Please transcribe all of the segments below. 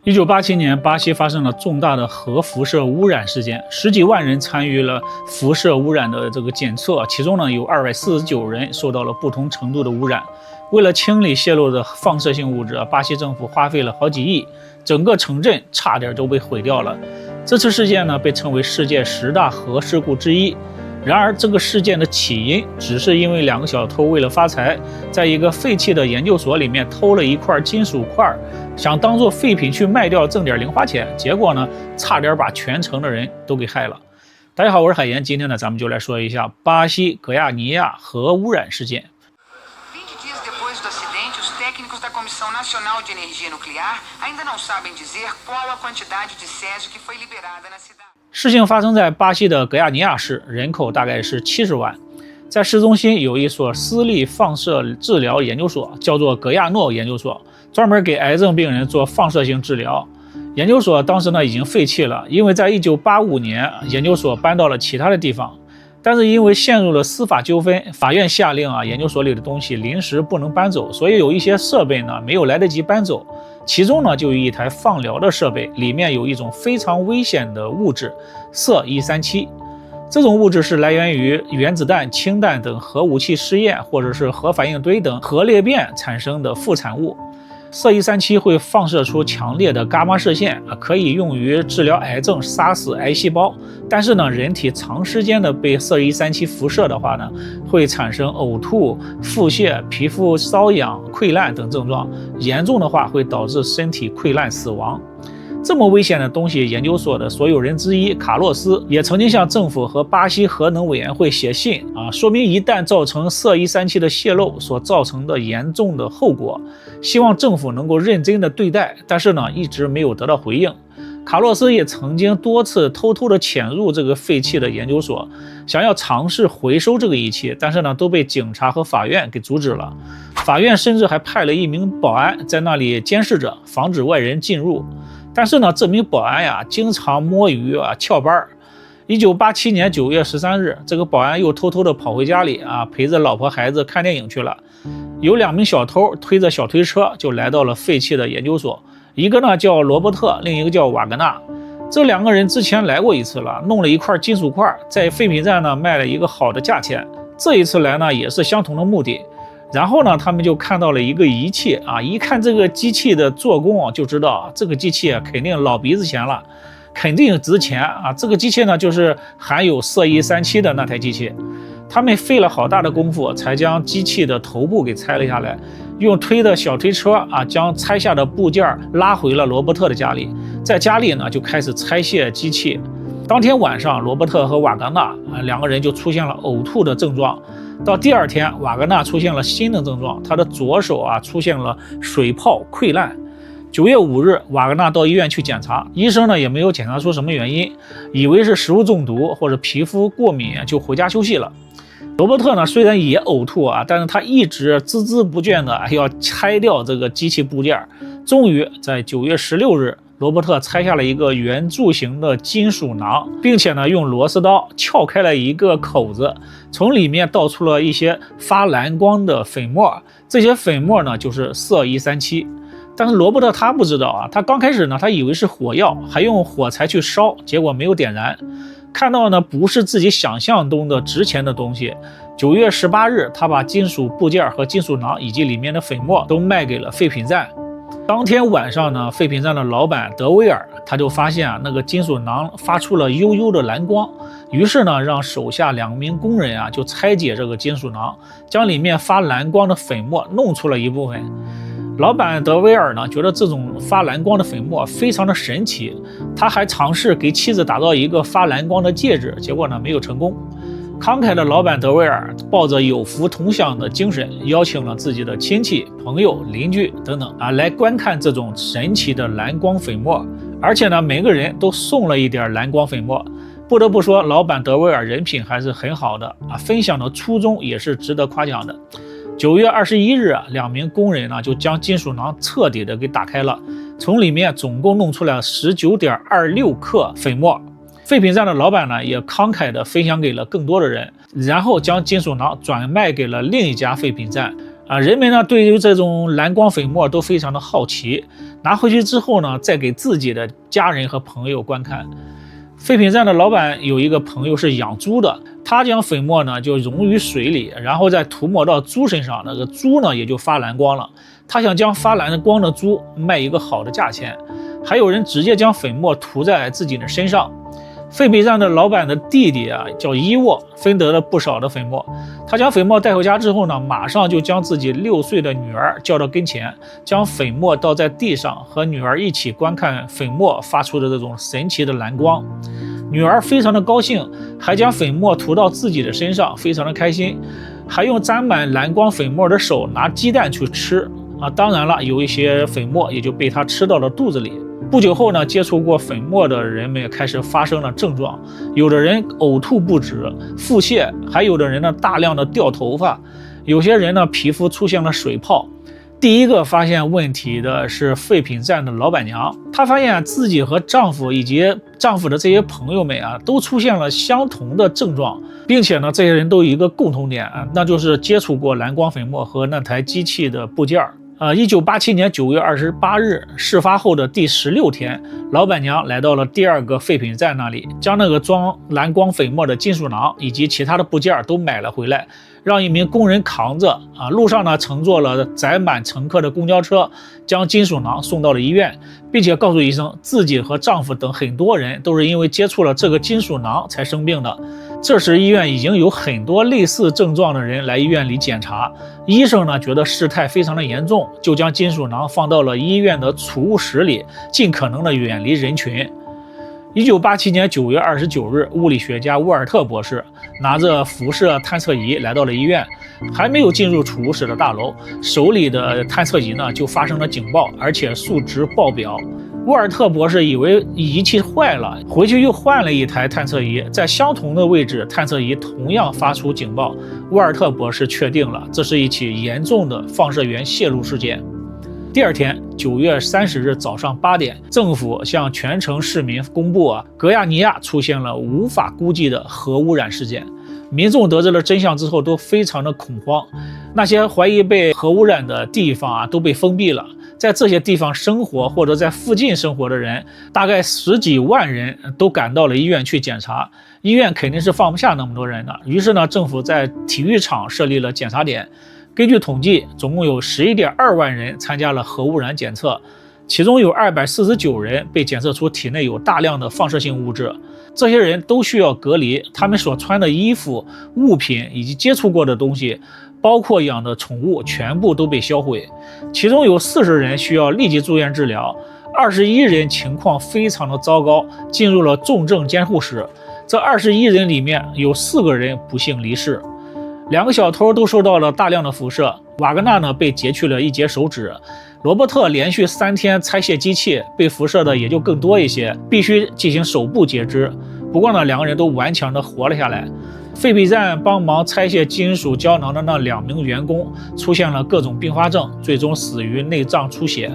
1987年，巴西发生了重大的核辐射污染事件，十几万人参与了辐射污染的这个检测，其中呢有249人受到了不同程度的污染。为了清理泄漏的放射性物质，巴西政府花费了好几亿，整个城镇差点都被毁掉了。这次事件呢被称为世界10大核事故之一。然而，这个事件的起因只是因为2个小偷为了发财，在一个废弃的研究所里面偷了一块金属块，想当做废品去卖掉挣点零花钱，结果呢，差点把全城的人都给害了。大家好，我是海岩，今天呢，咱们就来说一下巴西戈亚尼亚核污染事件。20 dias depois do acidente, os técnicos da Comissão Nacional de Energia Nuclear ainda não sabem dizer qual a quantidade de césio que foi liberada na cidade。事情发生在巴西的戈亚尼亚市，人口大概是70万。在市中心有一所私立放射治疗研究所，叫做戈亚诺研究所，专门给癌症病人做放射性治疗。研究所当时呢已经废弃了，因为在1985年研究所搬到了其他的地方，但是因为陷入了司法纠纷，法院下令研究所里的东西临时不能搬走，所以有一些设备呢没有来得及搬走。其中呢就有一台放疗的设备，里面有一种非常危险的物质铯137。这种物质是来源于原子弹、氢弹等核武器试验或者是核反应堆等核裂变产生的副产物。铯137会放射出强烈的伽马射线，可以用于治疗癌症、杀死癌细胞。但是呢，人体长时间的被铯137辐射的话呢，会产生呕吐、腹泻、皮肤瘙痒、溃烂等症状，严重的话会导致身体溃烂死亡。这么危险的东西，研究所的所有人之一卡洛斯也曾经向政府和巴西核能委员会写信说明一旦造成铯137的泄漏所造成的严重的后果，希望政府能够认真的对待，但是呢一直没有得到回应。卡洛斯也曾经多次偷偷的潜入这个废弃的研究所，想要尝试回收这个仪器，但是呢都被警察和法院给阻止了。法院甚至还派了一名保安在那里监视着，防止外人进入。但是呢，这名保安经常摸鱼翘班。1987年9月13日，这个保安又偷偷的跑回家里陪着老婆孩子看电影去了。有2名小偷推着小推车就来到了废弃的研究所，一个呢叫罗伯特，另一个叫瓦格纳。这2个人之前来过一次了，弄了一块金属块，在废品站呢卖了一个好的价钱。这一次来呢也是相同的目的。然后呢，他们就看到了一个仪器一看这个机器的做工就知道这个机器肯定老鼻子钱了，肯定值钱这个机器呢就是含有铯137的那台机器。他们费了好大的功夫才将机器的头部给拆了下来，用推的小推车将拆下的部件拉回了罗伯特的家里，在家里呢就开始拆卸机器。当天晚上，罗伯特和瓦格纳2个人就出现了呕吐的症状。到第2天，瓦格纳出现了新的症状，他的左手出现了水泡溃烂。9月5日，瓦格纳到医院去检查，医生呢也没有检查出什么原因，以为是食物中毒或者皮肤过敏，就回家休息了。罗伯特呢虽然也呕吐但是他一直孜孜不倦的要拆掉这个机器部件。终于在9月16日，罗伯特拆下了一个圆柱形的金属囊，并且呢用螺丝刀撬开了一个口子，从里面倒出了一些发蓝光的粉末。这些粉末呢就是铯137。但是罗伯特他不知道他刚开始呢他以为是火药，还用火柴去烧，结果没有点燃。看到呢不是自己想象中的值钱的东西。9月18日，他把金属部件和金属囊以及里面的粉末都卖给了废品站。当天晚上呢，废品站的老板德威尔他就发现那个金属囊发出了幽幽的蓝光，于是呢让手下2名工人就拆解这个金属囊，将里面发蓝光的粉末弄出了一部分。老板德威尔呢觉得这种发蓝光的粉末非常的神奇，他还尝试给妻子打造一个发蓝光的戒指，结果呢没有成功。慷慨的老板德威尔抱着有福同享的精神，邀请了自己的亲戚、朋友、邻居等等来观看这种神奇的蓝光粉末，而且呢每个人都送了一点蓝光粉末。不得不说，老板德威尔人品还是很好的分享的初衷也是值得夸奖的。9月21日2名工人呢就将金属囊彻底的给打开了，从里面总共弄出了19.26克粉末。废品站的老板呢也慷慨地分享给了更多的人，然后将金属囊转卖给了另一家废品站。人们呢对于这种蓝光粉末都非常的好奇，拿回去之后呢，再给自己的家人和朋友观看。废品站的老板有一个朋友是养猪的，他将粉末呢就溶于水里，然后再涂抹到猪身上，那个猪呢也就发蓝光了。他想将发蓝光的猪卖一个好的价钱。还有人直接将粉末涂在自己的身上。废品站的老板的弟弟叫伊沃，分得了不少的粉末。他将粉末带回家之后呢，马上就将自己6岁的女儿叫到跟前，将粉末倒在地上，和女儿一起观看粉末发出的这种神奇的蓝光。女儿非常的高兴，还将粉末涂到自己的身上，非常的开心，还用沾满蓝光粉末的手拿鸡蛋去吃当然了，有一些粉末也就被他吃到了肚子里。不久后呢，接触过粉末的人们开始发生了症状，有的人呕吐不止、腹泻，还有的人呢大量的掉头发，有些人呢皮肤出现了水泡。第一个发现问题的是废品站的老板娘，她发现自己和丈夫以及丈夫的这些朋友们都出现了相同的症状，并且呢这些人都有一个共同点那就是接触过蓝光粉末和那台机器的部件。1987年9月28日，事发后的第16天，老板娘来到了第2个废品站那里，将那个装蓝光粉末的金属囊以及其他的部件都买了回来，让一名工人扛着路上呢乘坐了载满乘客的公交车，将金属囊送到了医院，并且告诉医生自己和丈夫等很多人都是因为接触了这个金属囊才生病的。这时医院已经有很多类似症状的人来医院里检查，医生呢觉得事态非常的严重，就将金属囊放到了医院的储物室里，尽可能的远离人群。1987年9月29日，物理学家沃尔特博士拿着辐射探测仪来到了医院，还没有进入储物室的大楼，手里的探测仪呢就发生了警报，而且数值爆表。沃尔特博士以为仪器坏了，回去又换了一台探测仪，在相同的位置，探测仪同样发出警报。沃尔特博士确定了这是一起严重的放射源泄露事件。第2天9月30日早上8点，政府向全城市民公布格亚尼亚出现了无法估计的核污染事件。民众得知了真相之后都非常的恐慌，那些怀疑被核污染的地方都被封闭了。在这些地方生活或者在附近生活的人，大概10几万人都赶到了医院去检查。医院肯定是放不下那么多人的，于是呢，政府在体育场设立了检查点。根据统计，总共有11.2万人参加了核污染检测，其中有249人被检测出体内有大量的放射性物质。这些人都需要隔离，他们所穿的衣服、物品以及接触过的东西，包括养的宠物，全部都被销毁。其中有40人需要立即住院治疗，21人情况非常的糟糕，进入了重症监护室。这21人里面有4个人不幸离世。2个小偷都受到了大量的辐射，瓦格纳呢被截去了1节手指，罗伯特连续3天拆卸机器，被辐射的也就更多一些，必须进行手部截肢。不过呢，2个人都顽强的活了下来。废品站帮忙拆卸金属胶囊的那2名员工出现了各种并发症，最终死于内脏出血。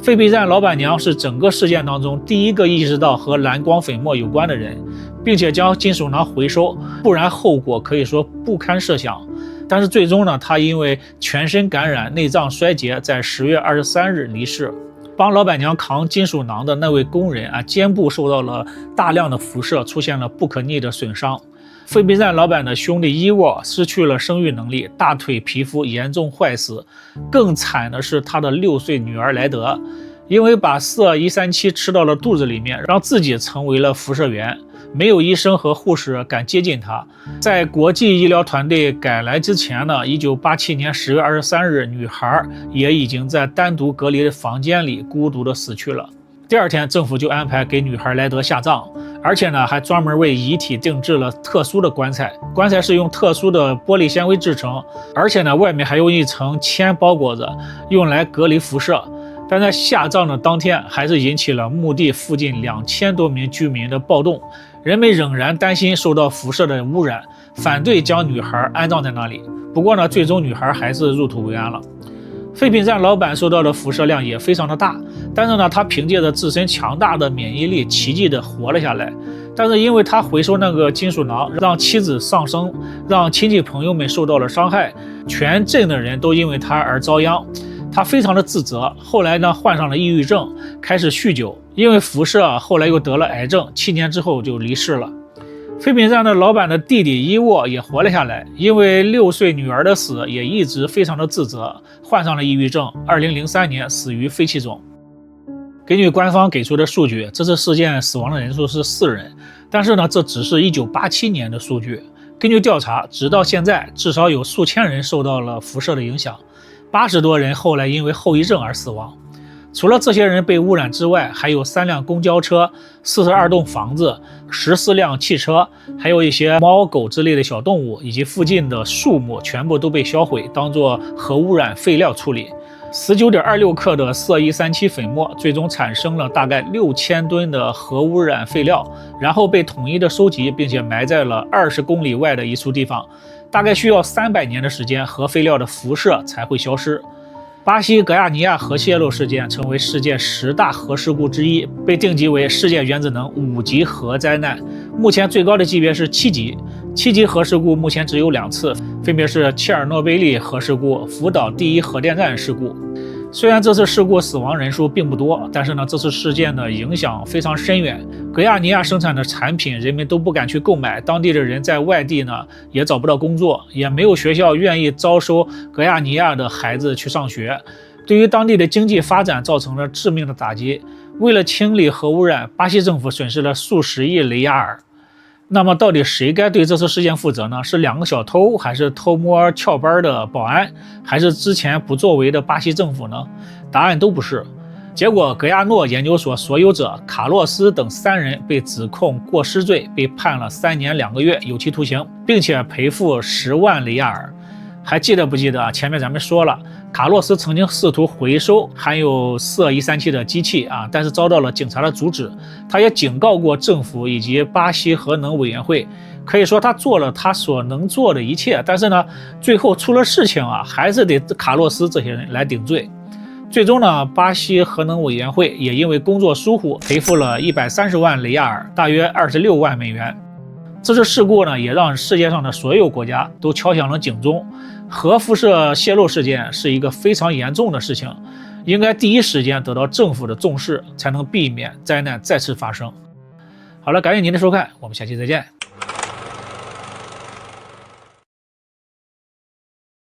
废品站老板娘是整个事件当中第一个意识到和蓝光粉末有关的人，并且将金属囊回收，不然后果可以说不堪设想。但是最终呢，他因为全身感染、内脏衰竭，在10月23日离世。帮老板娘扛金属囊的那位工人肩部受到了大量的辐射，出现了不可逆的损伤。废品站老板的兄弟伊沃失去了生育能力，大腿皮肤严重坏死。更惨的是他的6岁女儿莱德，因为把铯137吃到了肚子里面，让自己成为了辐射源。没有医生和护士敢接近他。在国际医疗团队赶来之前呢，1987年10月23日，女孩也已经在单独隔离的房间里孤独的死去了。第2天，政府就安排给女孩莱德下葬，而且呢，还专门为遗体定制了特殊的棺材。棺材是用特殊的玻璃纤维制成，而且呢，外面还用一层铅包裹着，用来隔离辐射。但在下葬的当天，还是引起了墓地附近2000多名居民的暴动。人们仍然担心受到辐射的污染，反对将女孩安葬在那里。不过呢，最终女孩还是入土为安了。废品站老板受到的辐射量也非常的大，但是呢，他凭借着自身强大的免疫力，奇迹的活了下来。但是因为他回收那个金属囊，让妻子丧生，让亲戚朋友们受到了伤害，全镇的人都因为他而遭殃。他非常的自责，后来呢患上了抑郁症，开始酗酒，因为辐射后来又得了癌症，7年之后就离世了。废品站的老板的弟弟伊沃也活了下来，因为6岁女儿的死也一直非常的自责，患上了抑郁症，2003年死于肺气肿。根据官方给出的数据，这次事件死亡的人数是4人，但是呢，这只是1987年的数据。根据调查，直到现在，至少有数千人受到了辐射的影响，80多人后来因为后遗症而死亡。除了这些人被污染之外，还有3辆公交车、42栋房子、14辆汽车，还有一些猫狗之类的小动物，以及附近的树木全部都被销毁，当作核污染废料处理。19.26克的铯137粉末最终产生了大概6000吨的核污染废料，然后被统一的收集，并且埋在了20公里外的一处地方，大概需要300年的时间，核废料的辐射才会消失。巴西格亚尼亚核泄漏事件成为世界10大核事故之一，被定级为世界原子能5级核灾难。目前最高的级别是7级，7级核事故目前只有2次，分别是切尔诺贝利核事故、福岛第1核电站事故。虽然这次事故死亡人数并不多，但是呢，这次事件的影响非常深远。格亚尼亚生产的产品人们都不敢去购买，当地的人在外地呢也找不到工作，也没有学校愿意招收格亚尼亚的孩子去上学，对于当地的经济发展造成了致命的打击。为了清理核污染，巴西政府损失了数十亿雷亚尔。那么到底谁该对这次事件负责呢？是2个小偷，还是偷摸翘班的保安，还是之前不作为的巴西政府呢？答案都不是。结果格亚诺研究所所有者卡洛斯等3人被指控过失罪，被判了3年2个月有期徒刑，并且赔付10万雷亚尔。还记得不记得前面咱们说了，卡洛斯曾经试图回收含有铯137的机器但是遭到了警察的阻止。他也警告过政府以及巴西核能委员会，可以说他做了他所能做的一切，但是呢，最后出了事情还是得卡洛斯这些人来顶罪。最终呢，巴西核能委员会也因为工作疏忽赔付了130万雷亚尔，大约26万美元。这次事故呢，也让世界上的所有国家都敲响了警钟。核辐射泄漏事件是一个非常严重的事情，应该第一时间得到政府的重视，才能避免灾难再次发生。好了，感谢您的收看，我们下期再见。